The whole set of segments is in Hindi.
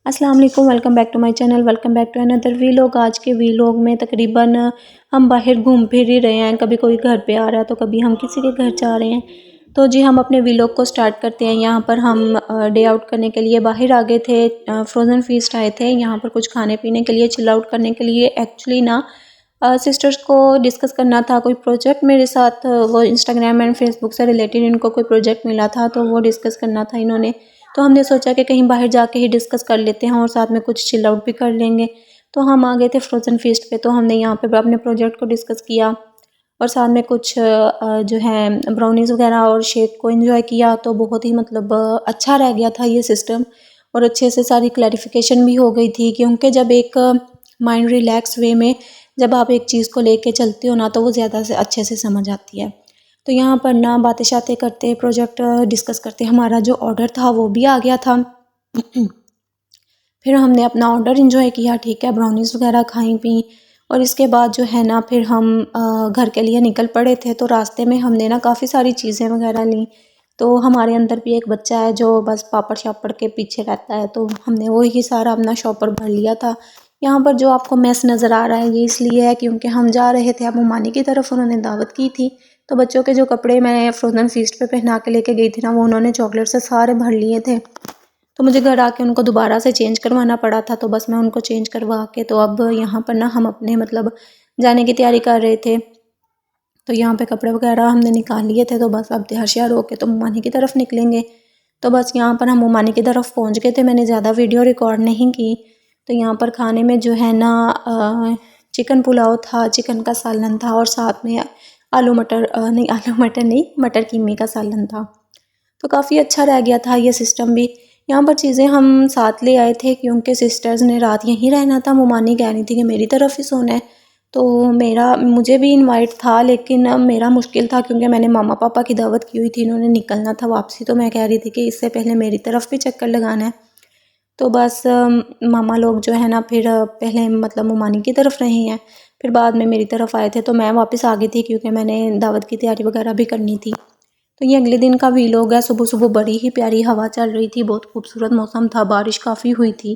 अस्सलाम वालेकुम, welcome back to my channel. Welcome back to another vlog. आज के वीलॉग में तकरीबन हम बाहर घूम फिर ही रहे हैं। कभी कोई घर पे आ रहा है तो कभी हम किसी के घर जा रहे हैं। तो जी हम अपने वीलॉग को स्टार्ट करते हैं। यहाँ पर हम डे आउट करने के लिए बाहर आ गए थे। फ्रोज़न फीस्ट आए थे यहाँ पर कुछ खाने पीने के लिए, चिल आउट करने के लिए। एक्चुअली ना सिस्टर्स को डिस्कस करना था कोई प्रोजेक्ट मेरे साथ। वो इंस्टाग्राम एंड फेसबुक से रिलेटेड इनको कोई प्रोजेक्ट मिला था तो वो डिस्कस करना था इन्होंने। तो हमने सोचा कि कहीं बाहर जाके ही डिस्कस कर लेते हैं और साथ में कुछ चिल आउट भी कर लेंगे। तो हम आ गए थे फ्रोज़न फीस्ट पे। तो हमने यहाँ पे अपने प्रोजेक्ट को डिस्कस किया और साथ में कुछ जो है ब्राउनीज़ वगैरह और शेक को एंजॉय किया। तो बहुत ही मतलब अच्छा रह गया था ये सिस्टम और अच्छे से सारी क्लैरिफिकेशन भी हो गई थी। क्योंकि जब एक माइंड रिलैक्स वे में जब आप एक चीज़ को लेके चलते हो ना तो वो ज़्यादा से अच्छे से समझ आती है। तो यहाँ पर ना बातें शातें करते, प्रोजेक्ट डिस्कस करते हमारा जो ऑर्डर था वो भी आ गया था। फिर हमने अपना ऑर्डर इंजॉय किया, ठीक है, ब्राउनीज़ वगैरह खाई पी। और इसके बाद जो है ना फिर हम घर के लिए निकल पड़े थे। तो रास्ते में हमने ना काफ़ी सारी चीज़ें वगैरह ली। तो हमारे अंदर भी एक बच्चा है जो बस पापड़ शापड़ के पीछे रहता है, तो हमने वही सारा अपना शॉपर भर लिया था। यहाँ पर जो आपको मेस नज़र आ रहा है ये इसलिए है क्योंकि हम जा रहे थे अब मुमानी की तरफ, उन्होंने दावत की थी। तो बच्चों के जो कपड़े मैं फ्रोज़न फीस्ट पे पहना के लेके गई थी ना वो उन्होंने चॉकलेट से सारे भर लिए थे। तो मुझे घर आके उनको दोबारा से चेंज करवाना पड़ा था। तो बस मैं उनको चेंज करवा के तो अब यहाँ पर ना हम अपने मतलब जाने की तैयारी कर रहे थे। तो यहाँ पे कपड़े वगैरह हमने निकाल लिए थे। तो बस अब तैयार श्यार होके तो मुमानी की तरफ निकलेंगे। तो बस यहाँ पर हम मुमानी की तरफ पहुँच गए थे। मैंने ज़्यादा वीडियो रिकॉर्ड नहीं की। तो यहाँ पर खाने में जो है ना चिकन पुलाव था, चिकन का सालन था और साथ में आलू मटर नहीं, मटर कीमे का सालन था। तो काफ़ी अच्छा रह गया था ये सिस्टम भी। यहाँ पर चीज़ें हम साथ ले आए थे क्योंकि सिस्टर्स ने रात यहीं रहना था। मुमानी कह रही थी कि मेरी तरफ ही सोना है। तो मुझे भी इनवाइट था लेकिन मेरा मुश्किल था क्योंकि मैंने मामा पापा की दावत की हुई थी, इन्होंने निकलना था वापसी। तो मैं कह रही थी कि इससे पहले मेरी तरफ भी चक्कर लगाना है। तो बस मामा लोग जो है ना फिर पहले मतलब मुमानी की तरफ रहे हैं, फिर बाद में मेरी तरफ आए थे। तो मैं वापस आ गई थी क्योंकि मैंने दावत की तैयारी वगैरह भी करनी थी। तो ये अगले दिन का व्लॉग है। सुबह सुबह बड़ी ही प्यारी हवा चल रही थी, बहुत खूबसूरत मौसम था, बारिश काफ़ी हुई थी।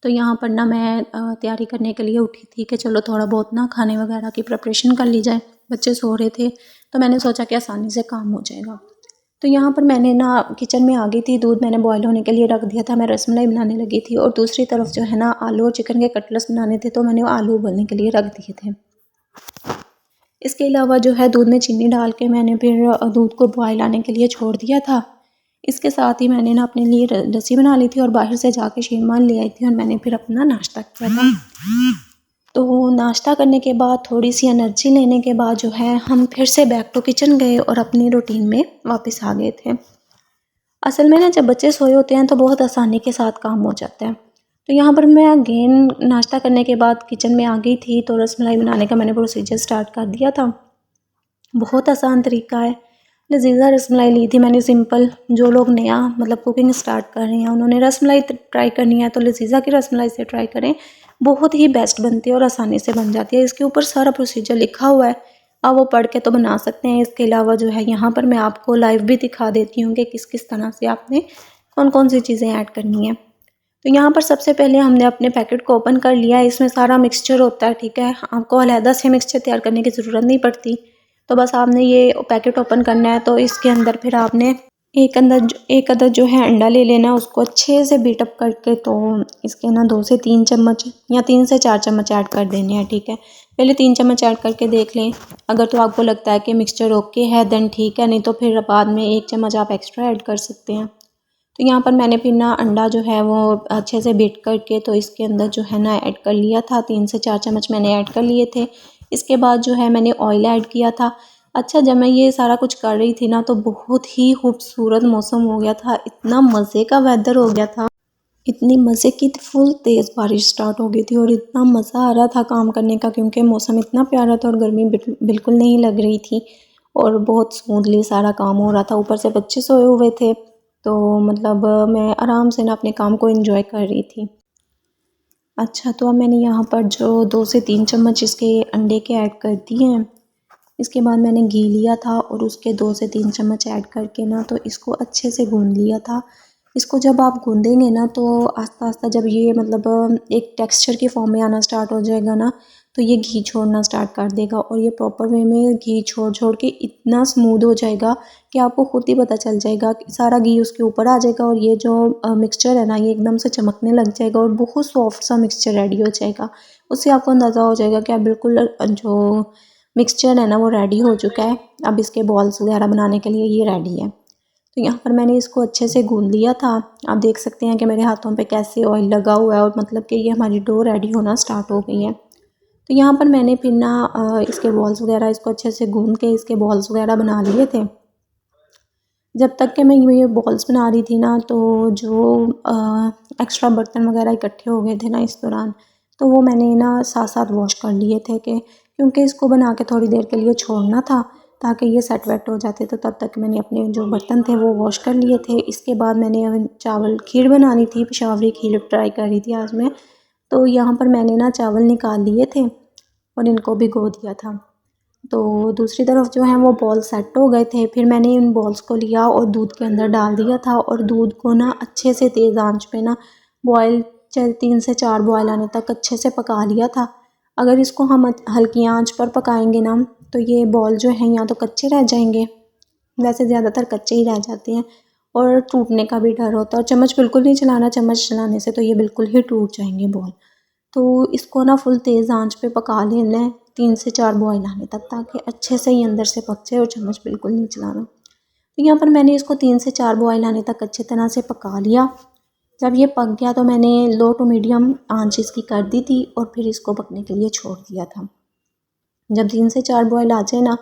तो यहाँ पर ना मैं तैयारी करने के लिए उठी थी कि चलो थोड़ा बहुत ना खाने वगैरह की प्रिपरेशन कर ली जाए। बच्चे सो रहे थे तो मैंने सोचा कि आसानी से काम हो जाएगा। तो यहाँ पर मैंने ना किचन में आ गई थी, दूध मैंने बॉयल होने के लिए रख दिया था, मैं रसमलाई बनाने लगी थी। और दूसरी तरफ जो है ना आलू और चिकन के कटलेट्स बनाने थे तो मैंने आलू उबलने के लिए रख दिए थे। इसके अलावा जो है दूध में चीनी डाल के मैंने फिर दूध को बॉयल आने के लिए छोड़ दिया था। इसके साथ ही मैंने ना अपने लिए लस्सी बना ली थी और बाहर से जाके शीरमान ले आई थी और मैंने फिर अपना नाश्ता किया था। तो नाश्ता करने के बाद थोड़ी सी एनर्जी लेने के बाद जो है हम फिर से बैक टू किचन गए और अपनी रूटीन में वापस आ गए थे। असल में ना जब बच्चे सोए होते हैं तो बहुत आसानी के साथ काम हो जाता है। तो यहाँ पर मैं अगेन नाश्ता करने के बाद किचन में आ गई थी। तो रसमलाई बनाने का मैंने प्रोसीजर स्टार्ट कर दिया था। बहुत आसान तरीका है। लजीज़ा रसमलाई ली थी मैंने सिंपल। जो लोग नया मतलब कुकिंग स्टार्ट कर रहे हैं उन्होंने रसमलाई ट्राई करनी है तो लजीज़ा की रसमलाई से ट्राई करें, बहुत ही बेस्ट बनती है और आसानी से बन जाती है। इसके ऊपर सारा प्रोसीजर लिखा हुआ है, आप वो पढ़ के तो बना सकते हैं। इसके अलावा जो है यहाँ पर मैं आपको लाइव भी दिखा देती हूँ कि किस किस तरह से आपने कौन कौन सी चीज़ें ऐड करनी है। तो यहाँ पर सबसे पहले हमने अपने पैकेट को ओपन कर लिया। इसमें सारा मिक्सचर होता है, ठीक है, आपको अलहदा से मिक्सचर तैयार करने की ज़रूरत नहीं पड़ती। तो बस आपने ये पैकेट ओपन करना है। तो इसके अंदर फिर आपने एक अदद जो है अंडा ले लेना, उसको अच्छे से बीटअप करके तो इसके ना 2 से 3 चम्मच या 3 से 4 चम्मच ऐड कर देने हैं, ठीक है। पहले 3 चम्मच ऐड करके देख लें। अगर तो आपको लगता है कि मिक्सचर ओके है देन ठीक है, नहीं तो फिर बाद में 1 चम्मच आप एक्स्ट्रा ऐड कर सकते हैं। तो यहाँ पर मैंने फिर ना अंडा जो है वो अच्छे से बीट करके तो इसके अंदर जो है ना ऐड कर लिया था। 3 से 4 चम्मच मैंने ऐड कर लिए थे। इसके बाद जो है मैंने ऑयल ऐड किया था। अच्छा, जब मैं ये सारा कुछ कर रही थी ना तो बहुत ही खूबसूरत मौसम हो गया था, इतना मज़े का वेदर हो गया था, इतनी मज़े की फुल तेज़ बारिश स्टार्ट हो गई थी और इतना मज़ा आ रहा था काम करने का क्योंकि मौसम इतना प्यारा था और गर्मी बिल्कुल नहीं लग रही थी और बहुत स्मूथली सारा काम हो रहा था। ऊपर से बच्चे सोए हुए थे तो मतलब मैं आराम से ना अपने काम को एंजॉय कर रही थी। अच्छा, तो अब मैंने यहाँ पर जो 2 से 3 चम्मच इसके अंडे के ऐड कर दिए हैं। इसके बाद मैंने घी लिया था और उसके 2 से 3 चम्मच ऐड करके ना तो इसको अच्छे से गूंद लिया था। इसको जब आप गूँदेंगे ना तो आस्ता आस्ता जब ये मतलब एक टेक्सचर की फॉर्म में आना स्टार्ट हो जाएगा ना, तो ये घी छोड़ना स्टार्ट कर देगा और ये प्रॉपर वे में घी छोड़ छोड़ के इतना स्मूद हो जाएगा कि आपको खुद ही पता चल जाएगा कि सारा घी उसके ऊपर आ जाएगा और ये जो मिक्सचर है ना ये एकदम से चमकने लग जाएगा और बहुत सॉफ्ट सा मिक्सचर रेडी हो जाएगा। उससे आपको अंदाज़ा हो जाएगा कि आप बिल्कुल जो मिक्सचर है ना वो रेडी हो चुका है। अब इसके बॉल्स वगैरह बनाने के लिए ये रेडी है। तो यहाँ पर मैंने इसको अच्छे से गूँध लिया था। आप देख सकते हैं कि मेरे हाथों पे कैसे ऑयल लगा हुआ है और मतलब कि ये हमारी डो रेडी होना स्टार्ट हो गई है। तो यहाँ पर मैंने फिर ना इसके बॉल्स वगैरह इसको अच्छे से गूँध के इसके बॉल्स वगैरह बना लिए थे। जब तक कि मैं ये बॉल्स बना रही थी ना तो जो एक्स्ट्रा बर्तन वगैरह इकट्ठे हो गए थे ना इस दौरान, तो वो मैंने ना साथ साथ वॉश कर लिए थे कि क्योंकि इसको बना के थोड़ी देर के लिए छोड़ना था ताकि ये सेट वेट हो जाते। तो तब तक मैंने अपने जो बर्तन थे वो वॉश कर लिए थे। इसके बाद मैंने चावल खीर बनानी थी, पेशावरी खीर ट्राई कर रही थी आज मैं। तो यहाँ पर मैंने ना चावल निकाल लिए थे और इनको भिगो दिया था। तो दूसरी तरफ जो है वो बॉल सेट हो गए थे। फिर मैंने इन बॉल्स को लिया और दूध के अंदर डाल दिया था और दूध को ना अच्छे से तेज़ आंच पे ना बॉयल 3 से 4 बॉयल आने तक अच्छे से पका लिया था। अगर इसको हम हल्की आंच पर पकाएंगे ना तो ये बॉल जो है या तो कच्चे रह जाएंगे, वैसे ज़्यादातर कच्चे ही रह जाते हैं और टूटने का भी डर होता है। और चम्मच बिल्कुल नहीं चलाना, चम्मच चलाने से तो ये बिल्कुल ही टूट जाएंगे बॉल। तो इसको ना फुल तेज़ आंच पे पका लेना है 3 से 4 बॉयल आने तक, ताकि अच्छे से ही अंदर से पक जाए और चम्मच बिल्कुल नहीं चलाना। तो यहाँ पर मैंने इसको 3 से 4 बॉयल आने तक अच्छे तरह से पका लिया। जब ये पक गया तो मैंने लो टू मीडियम आंच इसकी कर दी थी और फिर इसको पकने के लिए छोड़ दिया था। जब 3 से 4 बॉयल आ जाए ना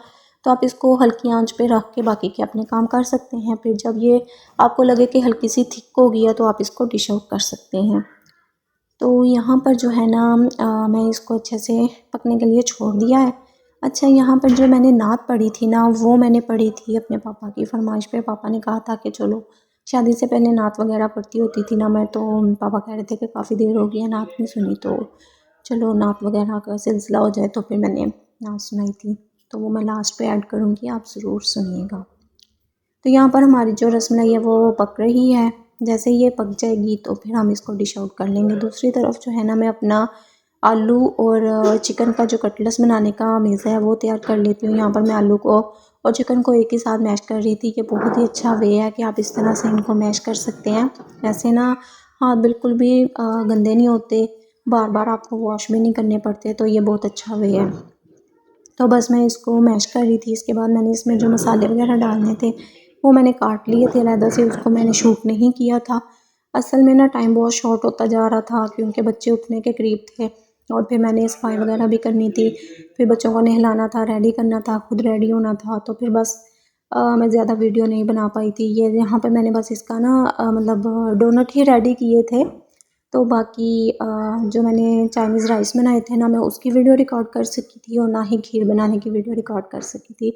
तो आप इसको हल्की आंच पे रख के बाकी के अपने काम कर सकते हैं। फिर जब ये आपको लगे कि हल्की सी थिक हो गई है तो आप इसको डिश आउट कर सकते हैं। तो यहाँ पर जो है ना मैं इसको अच्छे से पकने के लिए छोड़ दिया है। अच्छा, यहाँ पर जो मैंने नात पढ़ी थी ना वो मैंने पढ़ी थी अपने पापा की फरमाइश पे। पापा ने कहा था कि चलो, शादी से पहले नात वगैरह पढ़ती होती थी ना मैं, तो पापा कह रहे थे कि काफ़ी देर हो गई है नात नहीं सुनी, तो चलो नात वगैरह का सिलसिला हो जाए, तो फिर मैंने नात सुनाई थी। तो वो मैं लास्ट पे ऐड करूँगी, आप ज़रूर सुनिएगा। तो यहाँ पर हमारी जो रसमलाई है वो पक रही है। जैसे ये पक जाएगी तो फिर हम इसको डिश आउट कर लेंगे। दूसरी तरफ जो है ना मैं अपना आलू और चिकन का जो कटलेट्स बनाने का मेज़ा है वो तैयार कर लेती हूँ। यहाँ पर मैं आलू को और चिकन को एक ही साथ मैश कर रही थी। ये बहुत ही अच्छा वे है कि आप इस तरह से इनको मैश कर सकते हैं। ऐसे ना हाथ बिल्कुल भी गंदे नहीं होते, बार बार आपको वॉश भी नहीं करने पड़ते, तो ये बहुत अच्छा वे है। तो बस मैं इसको मैश कर रही थी। इसके बाद मैंने इसमें जो मसाले वगैरह डालने थे वो मैंने काट लिए थे अलहदा से, उसको मैंने शूट नहीं किया था। असल में ना टाइम बहुत शॉर्ट होता जा रहा था क्योंकि बच्चे उठने के करीब थे और फिर मैंने सफाई वगैरह भी करनी थी। फिर बच्चों को नहलाना था, रेडी करना था, खुद रेडी होना था, तो फिर बस मैं ज़्यादा वीडियो नहीं बना पाई थी। ये यहाँ पे मैंने बस इसका ना मतलब डोनट ही रेडी किए थे। तो बाकी जो मैंने चाइनीज़ राइस बनाए थे ना मैं उसकी वीडियो रिकॉर्ड कर सकी थी और ना ही खीर बनाने की वीडियो रिकॉर्ड कर सकी थी।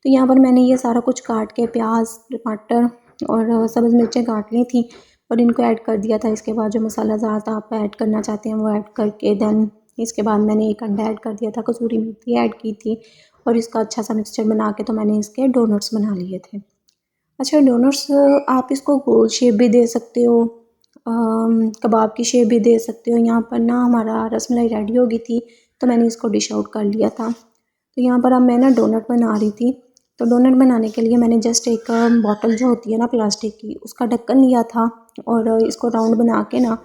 तो यहाँ पर मैंने ये सारा कुछ काट के प्याज, टमाटर और सब्ज़ मिर्चें काट ली थी और इनको ऐड कर दिया था। इसके बाद जो मसाला ज़्यादा आप ऐड करना चाहते हैं वो ऐड करके देन इसके बाद मैंने एक अंडा ऐड कर दिया था, कसूरी मेथी ऐड की थी और इसका अच्छा सा मिक्सचर बना के तो मैंने इसके डोनट्स बना लिए थे। अच्छा, डोनट्स आप इसको गोल शेप भी दे सकते हो, कबाब की शेप भी दे सकते हो। यहाँ पर ना हमारा रसमलाई रेडी हो गई थी तो मैंने इसको डिश आउट कर लिया था। तो यहाँ पर अब मैं ना डोनट बना रही थी। तो डोनट बनाने के लिए मैंने जस्ट एक बॉटल जो होती है ना प्लास्टिक की उसका ढक्कन लिया था और इसको राउंड बना के ना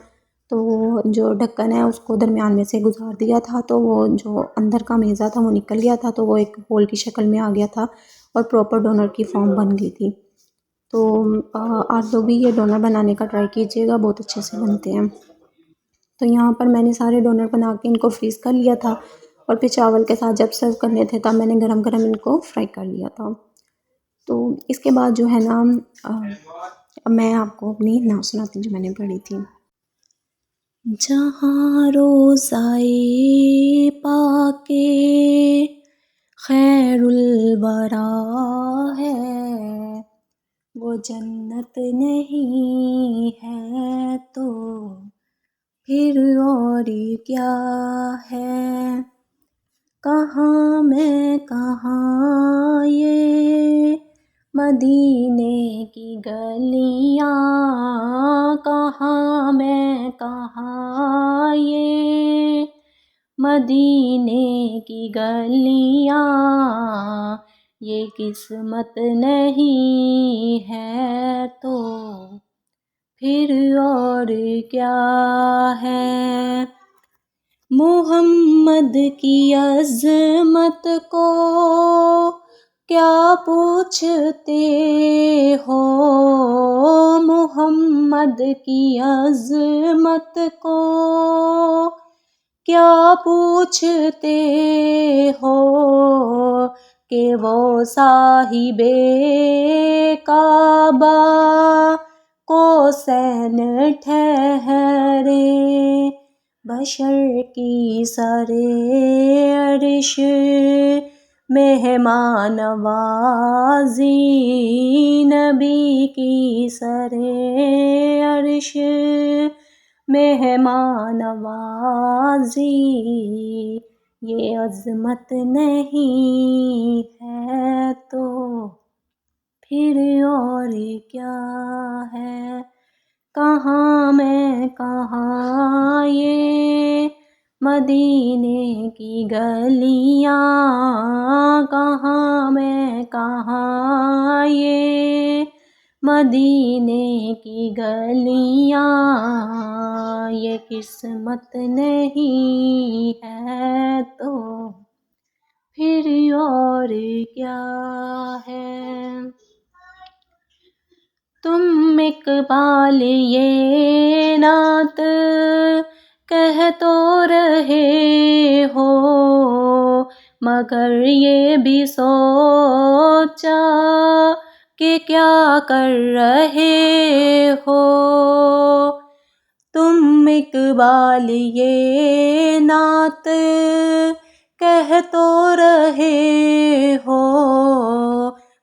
तो जो ढक्कन है उसको दरमियान में से गुजार दिया था, तो वो जो अंदर का मेज़ा था वो निकल गया था, तो वो एक होल की शक्ल में आ गया था और प्रॉपर डोनट की फॉर्म बन गई थी। तो आप लोग भी ये डोनट बनाने का ट्राई कीजिएगा, बहुत अच्छे से बनते हैं। तो यहाँ पर मैंने सारे डोनट बना के इनको फ्रीज़ कर लिया था और फिर चावल के साथ जब सर्व करने थे तब मैंने गरम गरम इनको फ्राई कर लिया था। तो इसके बाद जो है ना अब मैं आपको अपनी नात सुनाती हूँ जो मैंने पढ़ी थी। जहाँ रोज़ाए पाके खैरुल वरा है, वो जन्नत नहीं है तो फिर और क्या है। कहाँ मैं कहाँ ये मदीने की गलियां कहाँ मैं कहाँ ये, मदीने की गलियां ये किस्मत नहीं है तो फिर और क्या है। मुहम्मद की अज़मत को क्या पूछते हो, मुहम्मद की अज़मत को क्या पूछते हो, कि वो साहिबे काबा कौसैन ठहरे, बशर की सरे अर्श मेहमान नवाज़ी, नबी की सरे अर्श मेहमान नवाज़ी, ये अज़मत नहीं है तो फिर और क्या है। कहाँ मैं कहाँ ये, मदीने की गलियां कहाँ मैं कहाँ ये, मदीने की गलियां ये किस्मत नहीं है तो फिर और क्या है। तुम इकबाल ये नात कह तो रहे हो, मगर ये भी सोचा कि क्या कर रहे हो। तुम इकबाल ये नात कह तो रहे हो,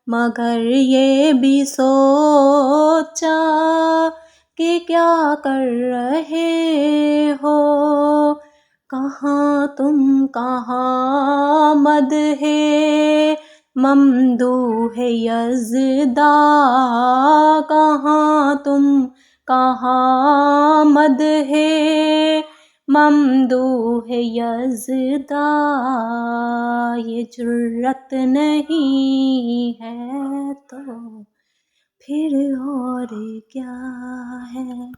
मगर ये भी सोचा कि क्या कर रहे हो। कहाँ तुम कहाँ मदहे ममदूह यज़दा, कहाँ तुम कहाँ मदहे ममदूह यज़दा, ये जुर्रत नहीं है तो फिर और क्या है।